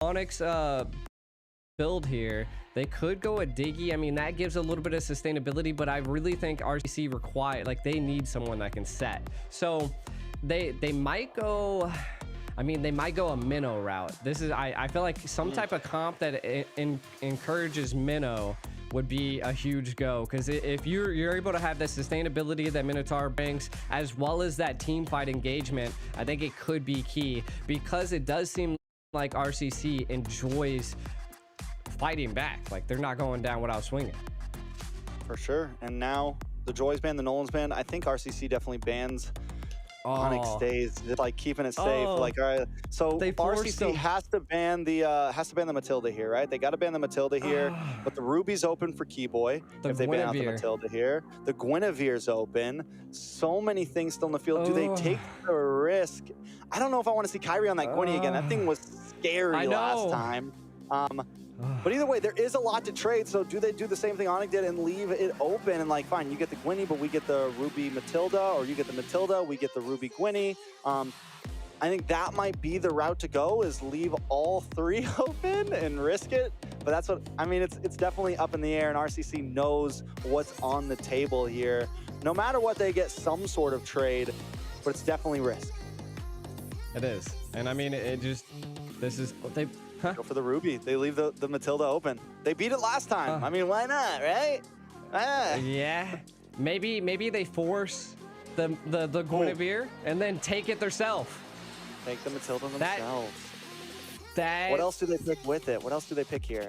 Onyx build here, they could go a Diggy. I mean, that gives a little bit of sustainability, but I really think RCC require, like, they need someone that can set. So they might go, I mean, they might go a minnow route. This is, I feel like some type of comp that encourages minnow would be a huge go, because if you're able to have the sustainability that Minotaur brings, as well as that team fight engagement, I think it could be key, because it does seem like RCC enjoys fighting back. Like, they're not going down without swinging. For sure. And now the Joy's ban, the Nolan's ban, I think RCC definitely bans. Onic stays, like keeping it safe. Like, all right, so RCC has to ban the Matilda here, right? They got to ban the Matilda here, but the Ruby's open for Keyboy if they ban out the Matilda here. The Guinevere's open. So many things still in the field. Do they take the risk? I don't know if I want to see Kyrie on that Gwynny again. That thing was scary last time. But either way, there is a lot to trade. So do they do the same thing Onic did and leave it open and, like, fine, you get the Gwynny, but we get the Ruby Matilda, or you get the Matilda, we get the Ruby Gwynny. I think that might be the route to go, is leave all three open and risk it. But that's what, I mean, it's definitely up in the air, and RCC knows what's on the table here. No matter what, they get some sort of trade, but it's definitely risk. It is. And I mean, this is what they... Go for the Ruby. They leave the Matilda open. They beat it last time. I mean, why not, right? Yeah. Maybe they force the Guinevere and then take it themselves. Take the Matilda themselves. What else do they pick with it? What else do they pick here?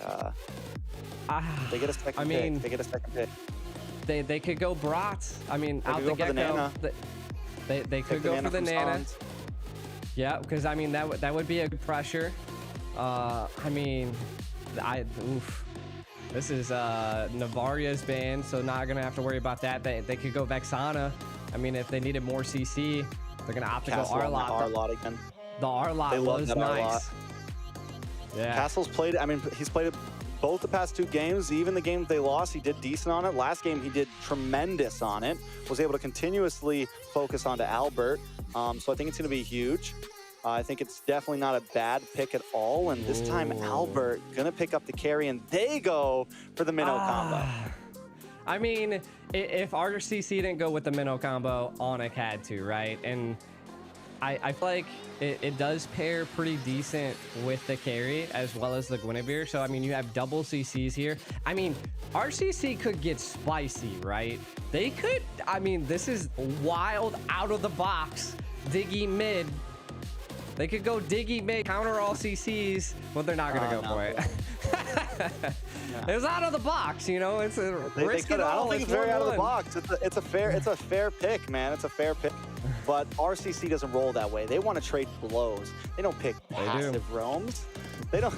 They get a second pick. They get a second pick. They could go Brats. I mean, out the get-go. They could go for the Nana. Yeah, because I mean that would be a good pressure. I mean, this is Navaria's ban, so not gonna have to worry about that. They could go Vexana. I mean, if they needed more CC, they're gonna opt to go Arlot. Arlot again. The Arlot was nice. Yeah. Castle's played. I mean, he's played it both the past 2 games. Even the games they lost, he did decent on it. Last game, he did tremendous on it. Was able to continuously focus onto Albert. So I think it's gonna be huge. I think it's definitely not a bad pick at all. And this time, Albert gonna pick up the carry, and they go for the minnow combo. I mean, if RCC didn't go with the minnow combo, Onic had to, right? And I feel like it does pair pretty decent with the carry as well as the Guinevere. So, I mean, you have double CCs here. I mean, RCC could get spicy, right? They could, I mean, this is wild, out of the box, Diggy mid. They could go Diggy mid, counter all CCs, but they're not going to go for it. It was out of the box, you know. It's a risk it all. I don't think it's very out of the box. It's a fair pick, man. It's a fair pick. But RCC doesn't roll that way. They want to trade blows. They don't pick passive roams. They don't.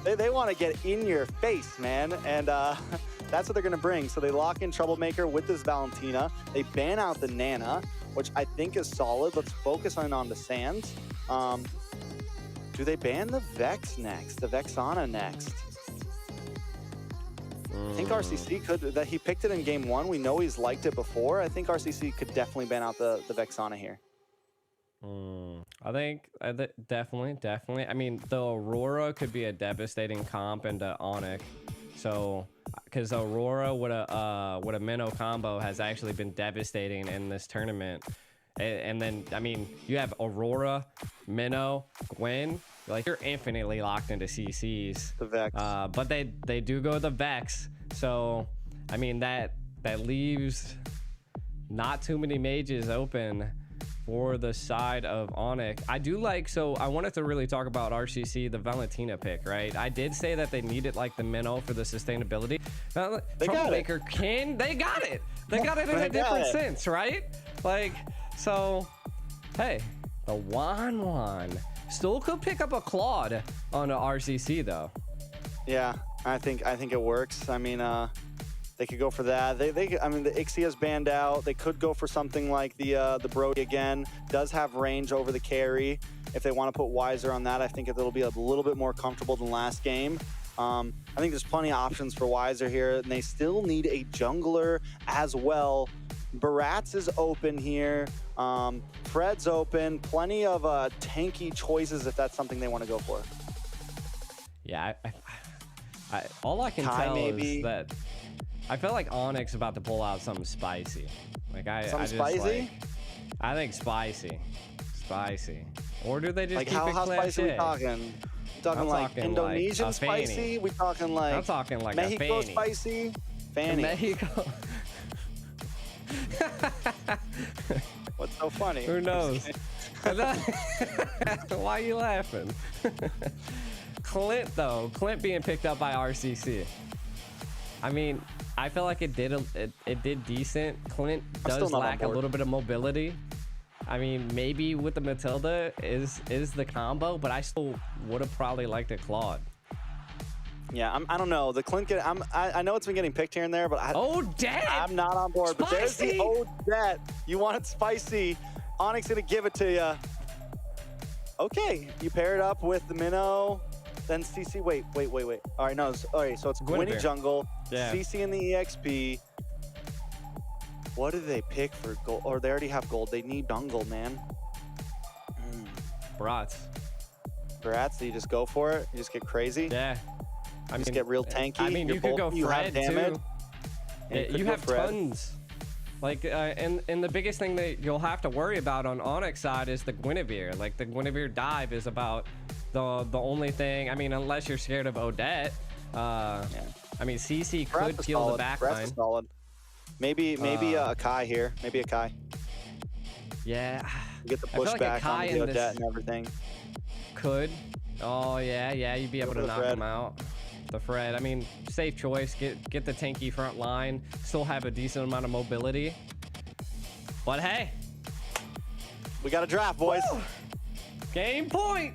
They want to get in your face, man. And that's what they're going to bring. So they lock in Troublemaker with this Valentina. They ban out the Nana, which I think is solid. Let's focus on the Sands. Do they ban the Vex next? The Vexana next? I think RCC could. That he picked it in game 1. We know he's liked it before. I think RCC could definitely ban out the Vexana here. I think definitely. I mean, the Aurora could be a devastating comp into Onic. So, because Aurora with a minnow combo has actually been devastating in this tournament. And then, I mean, you have Aurora, Minnow, Gwen. Like, you're infinitely locked into CCs. The Vex. But they do go the Vex. So, I mean, that leaves not too many mages open for the side of Onic. I do like, so I wanted to really talk about RCC, the Valentina pick, right? I did say that they needed, like, the Minnow for the sustainability. Troublemaker they got it. They got it in a different sense, right? Like, so, hey, the Wan still could pick up a Claude on the RCC, though. Yeah, I think it works. I mean, they could go for that. I mean, the Ixia's banned out. They could go for something like the Brody again. Does have range over the carry. If they want to put Wiser on that, I think it'll be a little bit more comfortable than last game. I think there's plenty of options for Wiser here, and they still need a jungler as well. Barats is open here. Fred's open. Plenty of tanky choices if that's something they want to go for. Yeah, all I can tell is that I feel like Onyx about to pull out something spicy. Like I just spicy? like, I think spicy. Or do they just like keep it how spicy we talking? Talking like talking Indonesian like spicy? We talking like I'm talking like Mexico a fanny. spicy? Fanny. Mexico. What's so funny? Who knows? Why are you laughing? Clint being picked up by RCC. I mean, I feel like it did decent. Clint does lack a little bit of mobility. I mean, maybe with the Matilda is the combo, but I still would have probably liked a Claude. Yeah, I don't know. The Clint, I know it's been getting picked here and there, but Odette! I'm not on board. Spicy! But there's the Odette. You want it spicy. Onyx gonna give it to you. Okay, you pair it up with the Minnow, then CC. Wait. All right, no. All right, so it's Gwynny jungle, yeah. CC in the EXP. What do they pick for gold? Or they already have gold. They need jungle, man. Brats. So you just go for it? You just get crazy? Yeah. I mean, get real tanky. I mean, you could go Fred, too. You have tons. Like, and the biggest thing that you'll have to worry about on Onyx side is the Guinevere. Like, the Guinevere dive is about the only thing. I mean, unless you're scared of Odette. I mean, CC could peel the back line. Solid. Maybe a Kai here. Maybe a Kai. Yeah. You get the pushback on the Odette and everything. Could. Oh, yeah. You'd be able to knock him out. The Fred. I mean, safe choice. Get the tanky front line. Still have a decent amount of mobility. But hey. We got a draft, boys. Woo! Game point.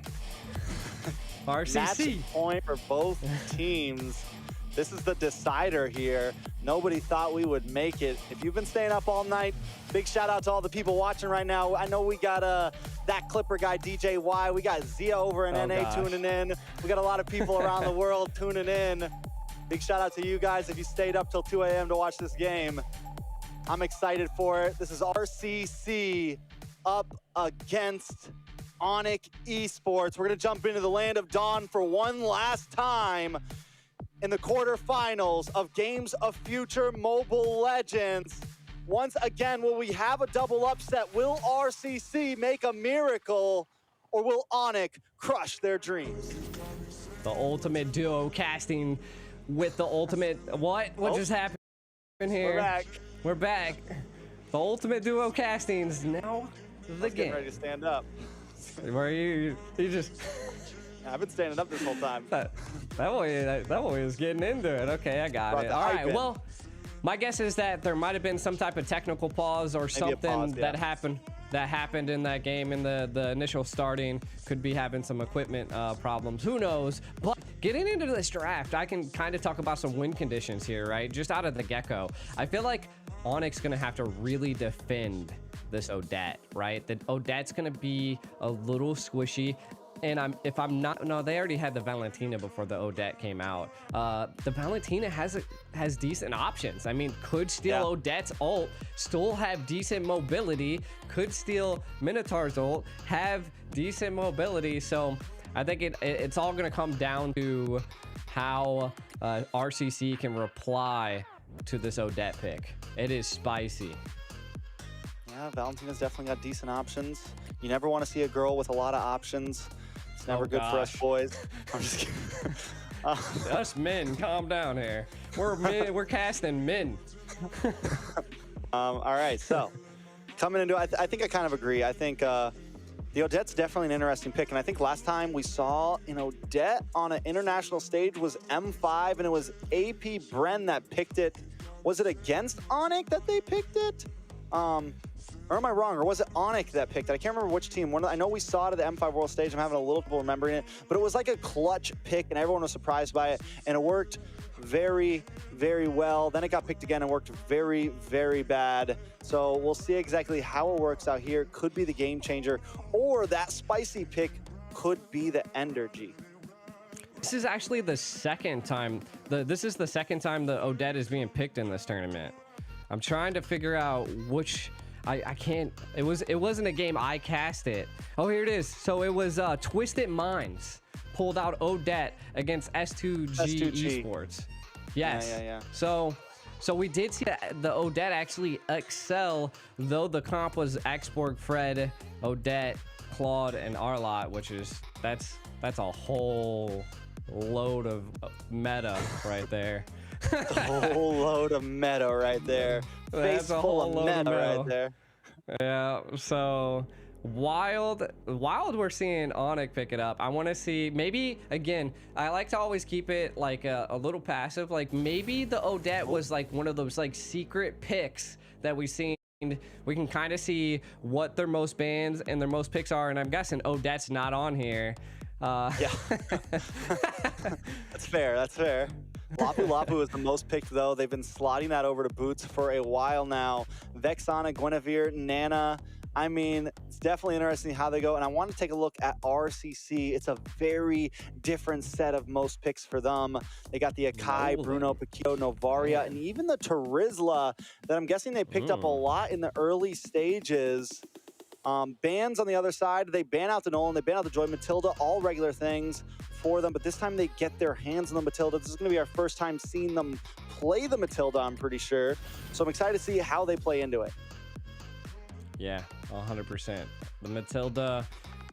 RCC. Match point for both teams. This is the decider here. Nobody thought we would make it. If you've been staying up all night, big shout out to all the people watching right now. I know we got that Clipper guy, DJ Y. We got Zia over in NA tuning in. We got a lot of people around the world tuning in. Big shout out to you guys if you stayed up till 2 a.m. to watch this game. I'm excited for it. This is RCC up against Onic Esports. We're gonna jump into the land of Dawn for one last time in the quarterfinals of Games of Future Mobile Legends. Once again, will we have a double upset? Will RCC make a miracle, or will Onic crush their dreams? The ultimate duo casting with the ultimate... What just happened here? We're back. The ultimate duo castings now the game. Ready to stand up. Where you just... I've been standing up this whole time. That boy is getting into it. Okay, I got it. All right, well, my guess is that there might have been some type of technical pause or something that happened in that game in the initial starting. Could be having some equipment problems. Who knows? But getting into this draft, I can kind of talk about some win conditions here, right? Just out of the get-go. I feel like Onyx gonna have to really defend this Odette, right? The Odette's gonna be a little squishy. And if I'm not, no, they already had the Valentina before the Odette came out. The Valentina has decent options. I mean, could steal Odette's ult, still have decent mobility, could steal Minotaur's ult, have decent mobility. So I think it's all gonna come down to how RCC can reply to this Odette pick. It is spicy. Yeah, Valentina's definitely got decent options. You never want to see a girl with a lot of options. It's never good for us boys. I'm just kidding. Us men, calm down here. We're men, we're casting men. All right, so coming into it, I think I kind of agree. I think the Odette's definitely an interesting pick, and I think last time we saw an Odette on an international stage was M5, and it was AP Bren that picked it. Was it against Onic that they picked it? Or am I wrong? Or was it Onic that picked it? I can't remember which team. I know we saw it at the M5 World Stage. I'm having a little trouble remembering it. But it was like a clutch pick, and everyone was surprised by it. And it worked very, very well. Then it got picked again and worked very, very bad. So we'll see exactly how it works out here. Could be the game changer. Or that spicy pick could be the Ender G. This is actually the second time. This is the second time the Odette is being picked in this tournament. I'm trying to figure out which... I can't. It wasn't a game I cast it. Oh, here it is. So it was Twisted Minds. pulled out Odette against S2G Esports. Yes. Yeah. So we did see the Odette actually excel, though the comp was Xborg, Fred, Odette, Claude, and Arlott, which is that's a whole load of meta right there. A whole load of meta right there. That's a whole load of meta right there. Yeah, so wild we're seeing Onic pick it up. I want to see, maybe again, I like to always keep it like a little passive, like maybe the Odette was like one of those like secret picks that we've seen. We can kind of see what their most bans and their most picks are, and I'm guessing Odette's not on here. Yeah. That's fair. Lapu Lapu is the most picked, though. They've been slotting that over to Boots for a while now. Vexana, Guinevere, Nana. I mean, it's definitely interesting how they go. And I want to take a look at RCC. It's a very different set of most picks for them. They got the Akai, Bruno, Paquito, Novaria, and even the Terizla that I'm guessing they picked up a lot in the early stages. Bans on the other side, they ban out the Nolan, they ban out the Joy, Matilda, all regular things for them, but this time they get their hands on the Matilda. This is going to be our first time seeing them play the Matilda, I'm pretty sure. So I'm excited to see how they play into it. Yeah, 100%. The Matilda,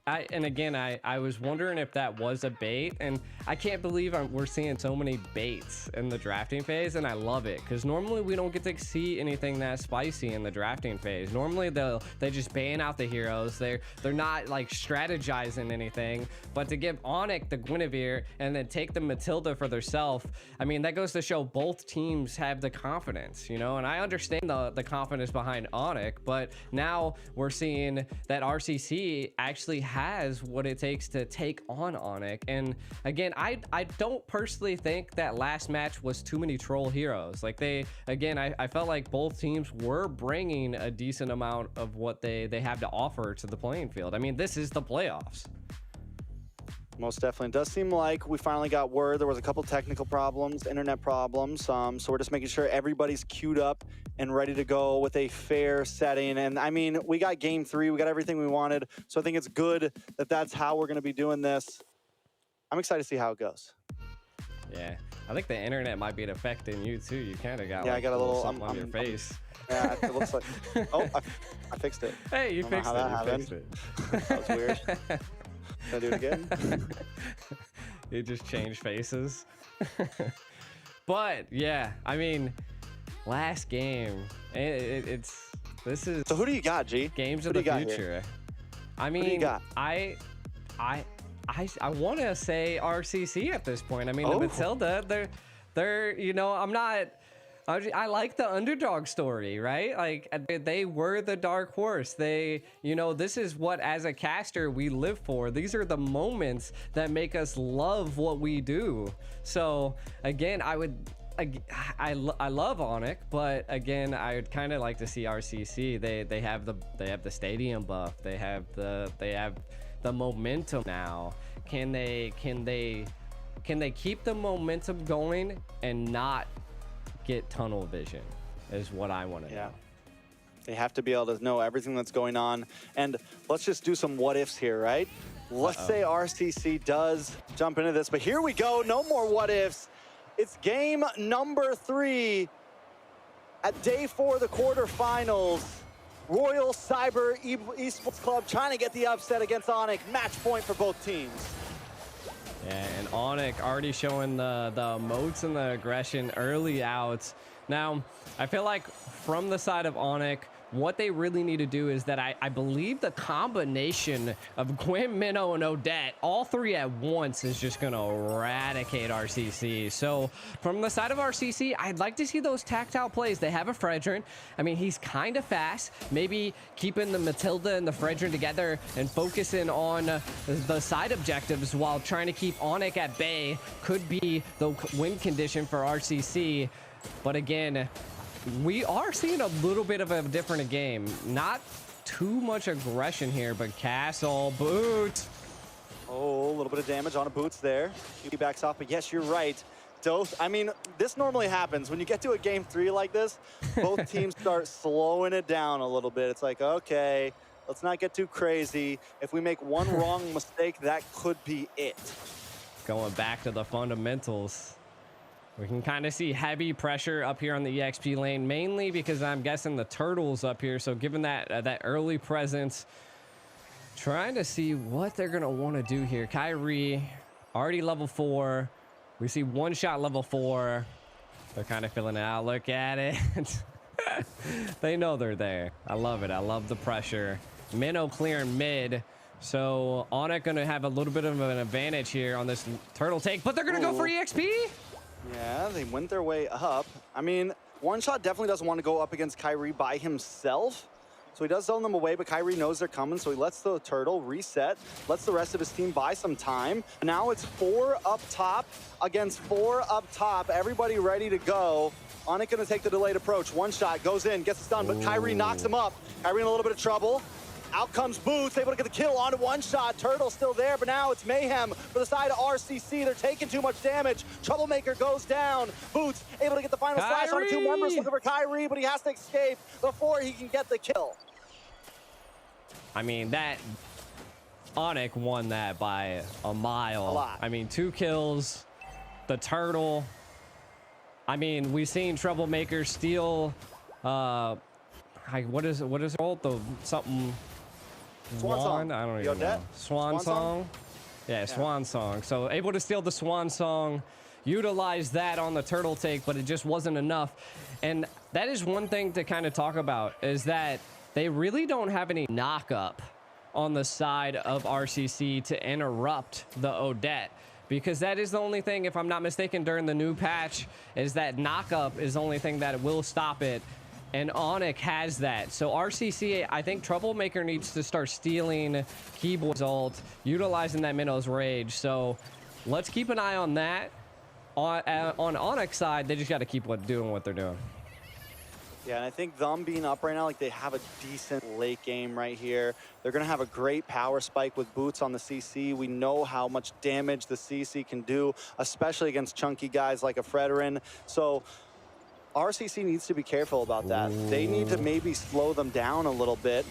I was wondering if that was a bait, and I can't believe we're seeing so many baits in the drafting phase, and I love it because normally we don't get to see anything that spicy in the drafting phase. Normally they just ban out the heroes. They're not like strategizing anything, but to give Onic the Guinevere and then take the Matilda for theirself, I mean, that goes to show both teams have the confidence, you know. And I understand the confidence behind Onic, but now we're seeing that RCC actually has what it takes to take on Onic. And again, I don't personally think that last match was too many troll heroes. Like I felt like both teams were bringing a decent amount of what they have to offer to the playing field. I mean, this is the playoffs. Most definitely. It does seem like we finally got word there was a couple technical problems, internet problems. So we're just making sure everybody's queued up and ready to go with a fair setting. And I mean, we got game 3, we got everything we wanted. So I think it's good that that's how we're going to be doing this. I'm excited to see how it goes. Yeah, I think the internet might be affecting you too. You kind of got I got a little something on your face. Yeah, it looks like. Oh, I fixed it. Hey, you fixed it. That was weird. Can I do it again? You just change faces. But yeah, I mean, last game, this is. So who do you got, G? Games of the future. I mean, who do you got? I want to say RCC at this point. I mean, the Matilda, they're you know, I like the underdog story, right? Like they were the dark horse. You know, this is what as a caster we live for. These are the moments that make us love what we do. So again, I love Onic, but again, I would kind of like to see RCC. They have the stadium buff. They have the momentum now. Can they keep the momentum going and not get tunnel vision is what I want to know. They have to be able to know everything that's going on. And let's just do some what ifs here, right? Let's say RCC does jump into this, but here we go. No more what ifs. It's game number 3 at day 4 of the quarterfinals. Royal Cyber Esports Club trying to get the upset against Onic. Match point for both teams. Yeah, and Onic already showing the emotes and the aggression early outs. Now, I feel like from the side of Onic, what they really need to do is that I believe the combination of Gwen, Minnow, and Odette, all 3 at once, is just going to eradicate RCC. So from the side of RCC, I'd like to see those tactile plays. They have a Fredrin. I mean, he's kind of fast. Maybe keeping the Matilda and the Fredrin together and focusing on the side objectives while trying to keep Onic at bay could be the win condition for RCC. But again, we are seeing a little bit of a different game. Not too much aggression here, but Castle, Boot. Oh, a little bit of damage on a Boots there. He backs off, but yes, you're right. I mean, this normally happens. When you get to a game 3 like this, both teams start slowing it down a little bit. It's like, okay, let's not get too crazy. If we make one wrong mistake, that could be it. going back to the fundamentals. We can kind of see heavy pressure up here on the EXP lane, mainly because I'm guessing the turtle's up here. So given that that early presence, trying to see what they're going to want to do here. Kyrie, already level 4. We see one shot level 4. They're kind of filling it out. Look at it. They know they're there. I love it. I love the pressure. Minnow clearing mid. So Onic going to have a little bit of an advantage here on this turtle take, but they're going to go for EXP. Yeah, they went their way up. I mean, One Shot definitely doesn't want to go up against Kyrie by himself. So he does zone them away, but Kyrie knows they're coming, so he lets the turtle reset, lets the rest of his team buy some time. Now it's 4 up top against 4 up top. Everybody ready to go. Onic gonna take the delayed approach. One Shot goes in, gets it done, but Kyrie knocks him up. Kyrie in a little bit of trouble. Out comes Boots, able to get the kill onto One Shot. Turtle still there, but now it's mayhem for the side of RCC. They're taking too much damage. Troublemaker goes down. Boots able to get the final slash on 2 members, looking for Kyrie, but he has to escape before he can get the kill. I mean, that Onic won that by a mile. A lot. I mean, 2 kills. The turtle. I mean, we've seen Troublemaker steal. What is it called? The something. Swan Song. I don't even know. Swan Song? Yeah, Swan Song. So able to steal the Swan Song, utilize that on the turtle take, but it just wasn't enough. And that is one thing to kind of talk about, is that they really don't have any knock-up on the side of RCC to interrupt the Odette. Because that is the only thing, if I'm not mistaken, during the new patch, is that knock-up is the only thing that will stop it. And Onic has that. So RCC, I think Troublemaker needs to start stealing Keyboard's ult, utilizing that Minnow's Rage. So let's keep an eye on that. On Onic's side, they just got to keep doing what they're doing. Yeah, and I think them being up right now, like they have a decent late game right here. They're going to have a great power spike with Boots on the CC. We know how much damage the CC can do, especially against chunky guys like a Fredrin. So RCC needs to be careful about that. They need to maybe slow them down a little bit.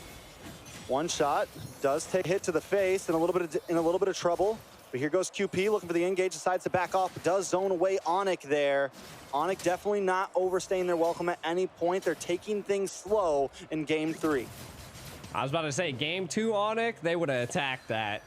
One Shot does take a hit to the face and a little bit of trouble. But here goes QP looking for the engage, decides to back off, does zone away Onic there. Onic definitely not overstaying their welcome at any point. They're taking things slow in game 3. I was about to say, game 2 Onic, they would have attacked that.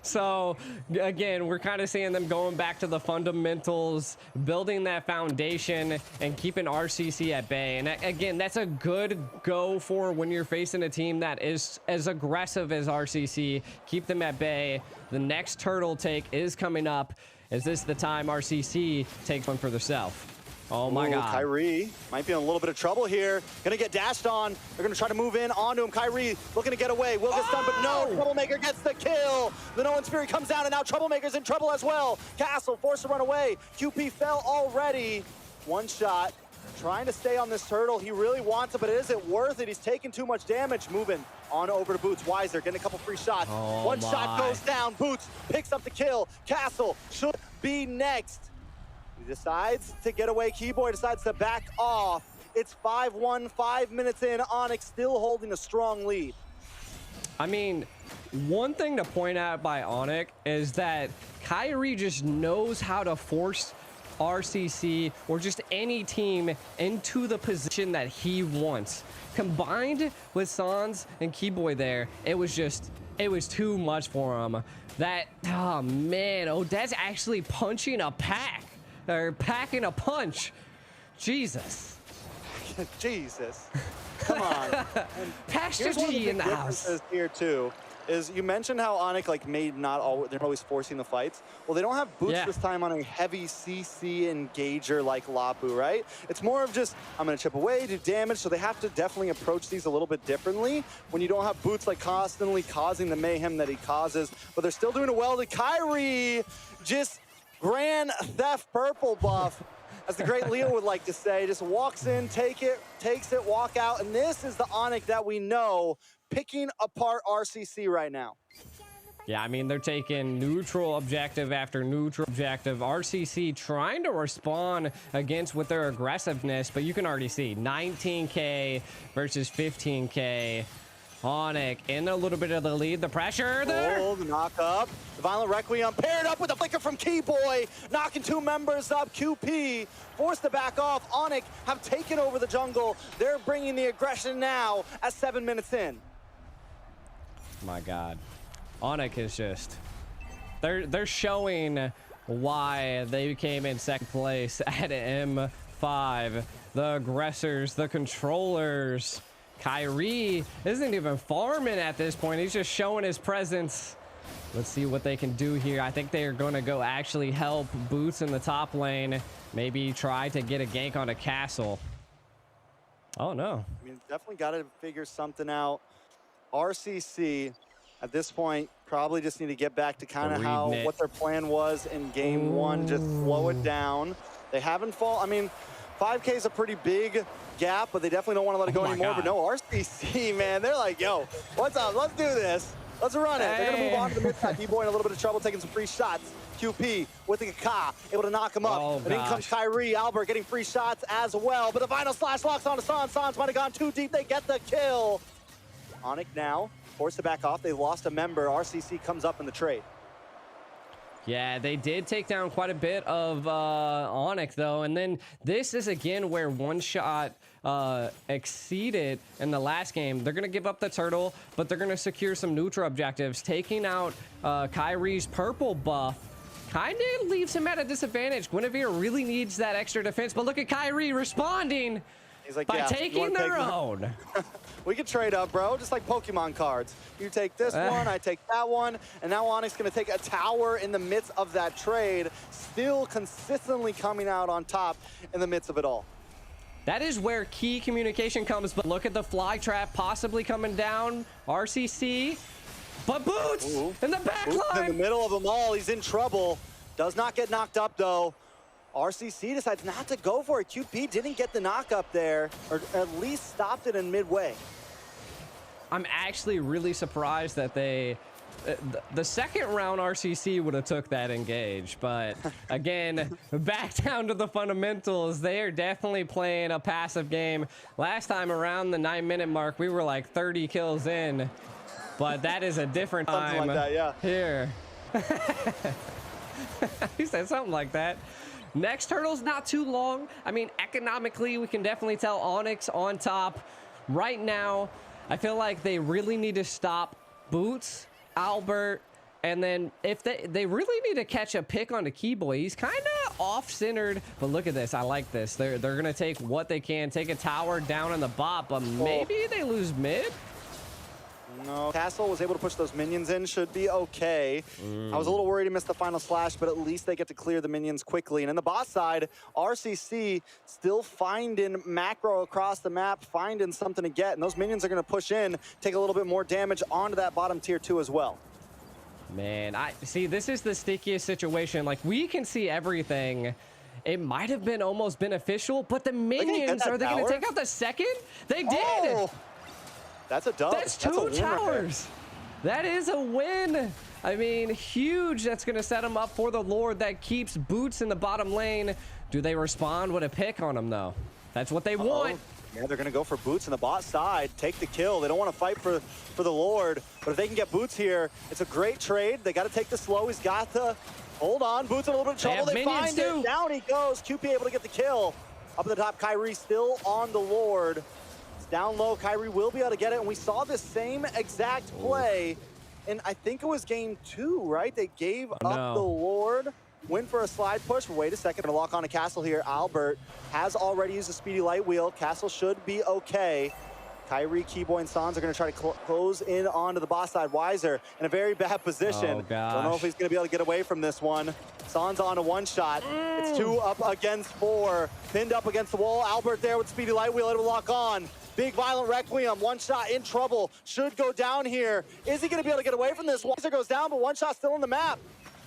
So, again, we're kind of seeing them going back to the fundamentals, building that foundation, and keeping RCC at bay. And again, that's a good go for when you're facing a team that is as aggressive as RCC. Keep them at bay. The next turtle take is coming up. Is this the time RCC takes one for themselves? Oh my God. Kyrie might be in a little bit of trouble here. Gonna get dashed on. They're gonna try to move in onto him. Kyrie looking to get away. Will get stunned, but no. Troublemaker gets the kill. The Nolan's Fury comes down, and now Troublemaker's in trouble as well. Castle forced to run away. QP fell already. One Shot. Trying to stay on this turtle. He really wants it, but is it worth it? He's taking too much damage. Moving on over to Boots. Weiser getting a couple free shots. One shot goes down. Boots picks up the kill. Castle should be next. He decides to get away. Keyboy decides to back off. It's 5-1, 5 minutes in. Onic still holding a strong lead. I mean, one thing to point out by Onic is that Kyrie just knows how to force RCC or just any team into the position that he wants. Combined with Sans and Keyboy there, it was too much for him. Oh man, Odette's actually punching a pack. Or packing a punch. Jesus. Jesus. Come on. Pastor G in the house. Here too is you mentioned how Onic they're always forcing the fights. Well, they don't have Boots this time on a heavy CC engager like Lapu, right? It's more of just, I'm gonna chip away, do damage, so they have to definitely approach these a little bit differently when you don't have Boots like constantly causing the mayhem that he causes, but they're still doing it well. The Kyrie just Grand Theft Purple buff, as the great Leo would like to say, just walks in, takes it, walk out, and this is the Onic that we know picking apart RCC right now. Yeah, I mean, they're taking neutral objective after neutral objective. RCC trying to respond against with their aggressiveness, but you can already see 19K versus 15K. Onic in a little bit of the lead. The pressure there. Oh, the knock up. The Violent Requiem paired up with a flicker from Keyboy, knocking 2 members up. QP forced to back off. Onic have taken over the jungle. They're bringing the aggression now at 7 minutes in. My God. Onic is just... They're showing why they came in second place at M5. The aggressors, the controllers. Kyrie isn't even farming at this point. He's just showing his presence. Let's see what they can do here. I think they are going to go actually help Boots in the top lane. Maybe try to get a gank on a castle. Oh, no. I mean, definitely got to figure something out. RCC, at this point, probably just need to get back to kind of what their plan was in game 1. Just slow it down. They haven't I mean, 5K is a pretty big gap, but they definitely don't want to let it go anymore. But no, RCC, man, they're like, yo, what's up? Let's do this. Let's run it. They're going to move on to the mid-side. D-Boy in a little bit of trouble, taking some free shots. QP with the Ka, able to knock him up. And in comes Kyrie. Albert getting free shots as well. But the final slash locks onto Sans. Sans might have gone too deep. They get the kill. Onic now forced to back off. They lost a member. RCC comes up in the trade. Yeah, they did take down quite a bit of Onic, though. And then this is, again, where one shot exceeded in the last game. They're going to give up the turtle, but they're going to secure some neutral objectives. Taking out Kyrie's purple buff kind of leaves him at a disadvantage. Guinevere really needs that extra defense, but look at Kyrie responding. He's like, by taking their own. We could trade up, bro, just like Pokemon cards. You take this one, I take that one, and now Onic's going to take a tower in the midst of that trade, still consistently coming out on top in the midst of it all. That is where key communication comes, but look at the fly trap possibly coming down. RCC, but Boots in the back line. In the middle of them all, he's in trouble. Does not get knocked up, though. RCC decides not to go for it. QP didn't get the knock up there, or at least stopped it in midway. I'm actually really surprised that they... the second round RCC would have took that engage, but again, back down to the fundamentals. They are definitely playing a passive game. Last time around the 9-minute mark, we were like 30 kills in, but that is a different time. Something like that, yeah. Here. He said something like that. Next turtle's not too long. I mean, economically, we can definitely tell Onyx on top. Right now, I feel like they really need to stop Boots, Albert, and then if they really need to catch a pick on the Keyboy. He's kind of off-centered, but look at this. I like this. They're going to take what they can, take a tower down in the bot, but maybe they lose mid. No, Castle was able to push those minions in, should be okay. I was a little worried he missed the final slash, but at least they get to clear the minions quickly. And in the bot side, RCC still finding macro across the map, finding something to get. And those minions are going to push in, take a little bit more damage onto that bottom tier 2 as well. Man, I see, this is the stickiest situation. Like, we can see everything. It might have been almost beneficial, but the minions, are they going to take out the second? They did! Oh. That's a dub. That's two towers. That is a win. I mean, huge. That's going to set them up for the Lord that keeps Boots in the bottom lane. Do they respond with a pick on them, though? That's what they want. Yeah, they're going to go for Boots in the bot side, take the kill. They don't want to fight for the Lord, but if they can get Boots here, it's a great trade. They got to take the slow. He's got to hold on. Boots in a little bit of trouble. They find it. Down he goes. QP able to get the kill. Up at the top, Kyrie still on the Lord. Down low, Kyrie will be able to get it, and we saw the same exact play, and I think it was game 2, right? They gave up the Lord, went for a slide push. Wait a second, gonna lock on a Castle here. Albert has already used a speedy light wheel. Castle should be okay. Kyrie, Keyboy, and Sans are gonna try to close in onto the boss side. Wiser in a very bad position. Don't know if he's gonna be able to get away from this one. Sans on a one shot. It's 2 up against 4. Pinned up against the wall. Albert there with speedy light wheel, able to lock on. Big Violent Requiem, one shot in trouble. Should go down here. Is he going to be able to get away from this? Wiser goes down, but one shot still on the map.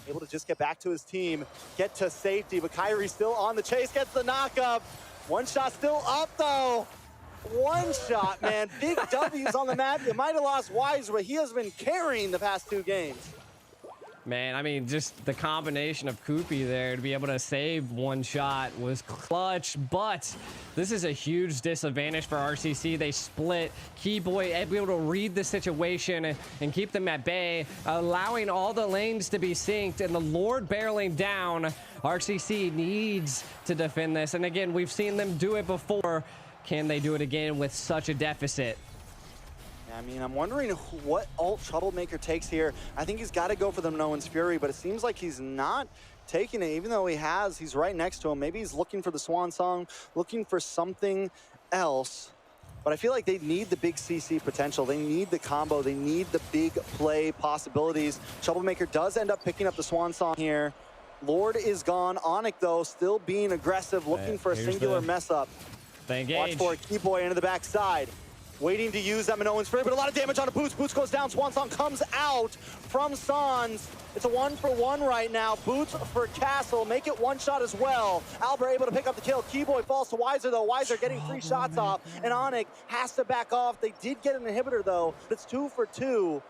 Able to just get back to his team, get to safety, but Kyrie still on the chase, gets the knock up. One shot still up, though. One shot, man. Big W's on the map. You might have lost Wiser, but he has been carrying the past 2 games. Man, I mean, just the combination of Koopy there to be able to save one shot was clutch, but this is a huge disadvantage for RCC. They split. Keyboy able to read the situation and keep them at bay, allowing all the lanes to be synced, and the Lord barreling down. RCC needs to defend this, and again, we've seen them do it before. Can they do it again with such a deficit? I mean, I'm wondering what ult Troublemaker takes here. I think he's got to go for the Minoan's Fury, but it seems like he's not taking it, even though he's right next to him. Maybe he's looking for the Swan Song, looking for something else. But I feel like they need the big CC potential. They need the combo. They need the big play possibilities. Troublemaker does end up picking up the Swan Song here. Lord is gone. Onic, though, still being aggressive, looking for a singular mess up. Watch for it. Keyboy into the backside. Waiting to use that Minoan's Fury, but a lot of damage on a Boots. Boots goes down. Swan Song comes out from Sans. It's a 1-for-1 right now. Boots for Castle. Make it one shot as well. Albert able to pick up the kill. Keyboy falls to Weiser, though. Weiser getting 3 shots off, and Onic has to back off. They did get an inhibitor, though. It's 2 for 2.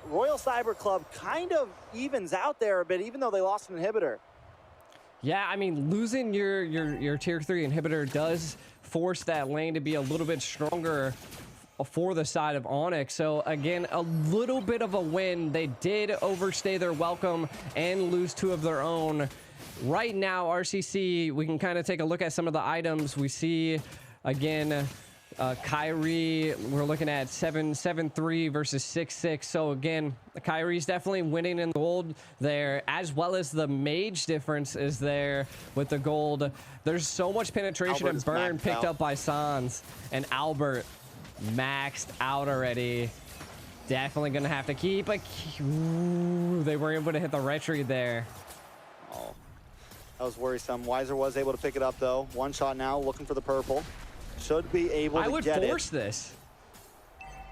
Royal Cyber Club kind of evens out there a bit, even though they lost an inhibitor. Yeah, I mean, losing your tier 3 inhibitor does force that lane to be a little bit stronger for the side of Onic. So again, a little bit of a win. They did overstay their welcome and lose 2 of their own. Right now, RCC, we can kind of take a look at some of the items. We see, again, Kyrie, we're looking at 7-3 versus 6-6. So again, Kyrie's definitely winning in gold there, as well as the mage difference is there with the gold. There's so much penetration and burn picked up by Sans, and Albert maxed out already. Definitely gonna have to keep a Ooh, they were able to hit the retreat there. Oh, that was worrisome. Weiser was able to pick it up, though. One shot now, looking for the purple. Should be able to get it. I would force this.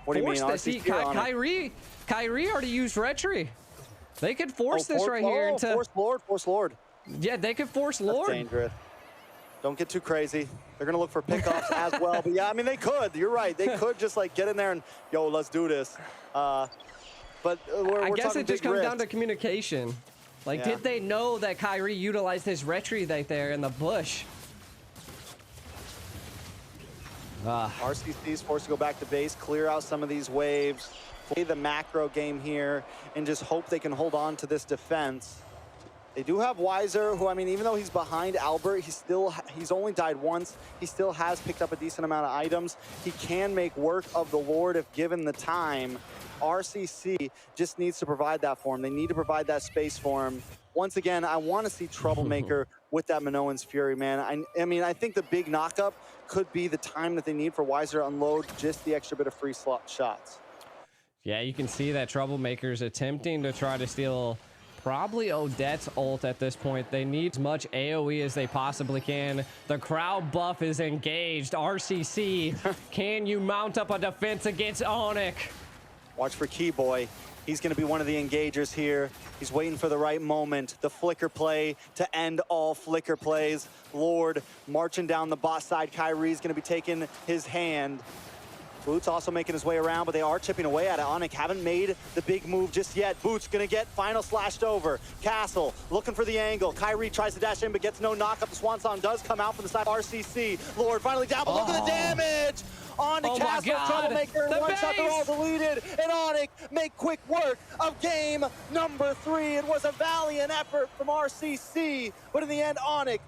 What do you mean? See, Kyrie already used retry. They could force this right here into force Lord. Yeah, they could force Lord. That's dangerous. Don't get too crazy. They're gonna look for pickoffs as well. But yeah, I mean, they could. You're right. They could just like get in there and yo, let's do this. But I guess it just comes down to communication. Like, did they know that Kyrie utilized his retry right there in the bush? RCC is forced to go back to base, clear out some of these waves, play the macro game here, and just hope they can hold on to this defense. They do have Weiser, who, I mean, even though he's behind Albert, he's only died once. He still has picked up a decent amount of items. He can make work of the Lord if given the time. RCC just needs to provide that for him. They need to provide that space for him. Once again, I want to see Troublemaker with that Minoan's Fury, man. I mean, I think the big knockup could be the time that they need for Weiser to unload just the extra bit of free slot shots. Yeah, you can see that Troublemaker's attempting to try to steal probably Odette's ult at this point. They need as much AoE as they possibly can. The crowd buff is engaged. RCC, can you mount up a defense against Onic? Watch for Keyboy. He's going to be one of the engagers here. He's waiting for the right moment. The flicker play to end all flicker plays. Lord marching down the bot side. Kyrie's going to be taking his hand. Boots also making his way around, but they are chipping away at it. Onic haven't made the big move just yet. Boots going to get final slashed over. Castle looking for the angle. Kyrie tries to dash in, but gets no knockup. The Swan Song does come out from the side of RCC. Lord finally down, but look at the damage! On to Castle, Troublemaker, and one shot, they're all deleted, and Onic make quick work of game number 3. It was a valiant effort from RCC, but in the end, Onic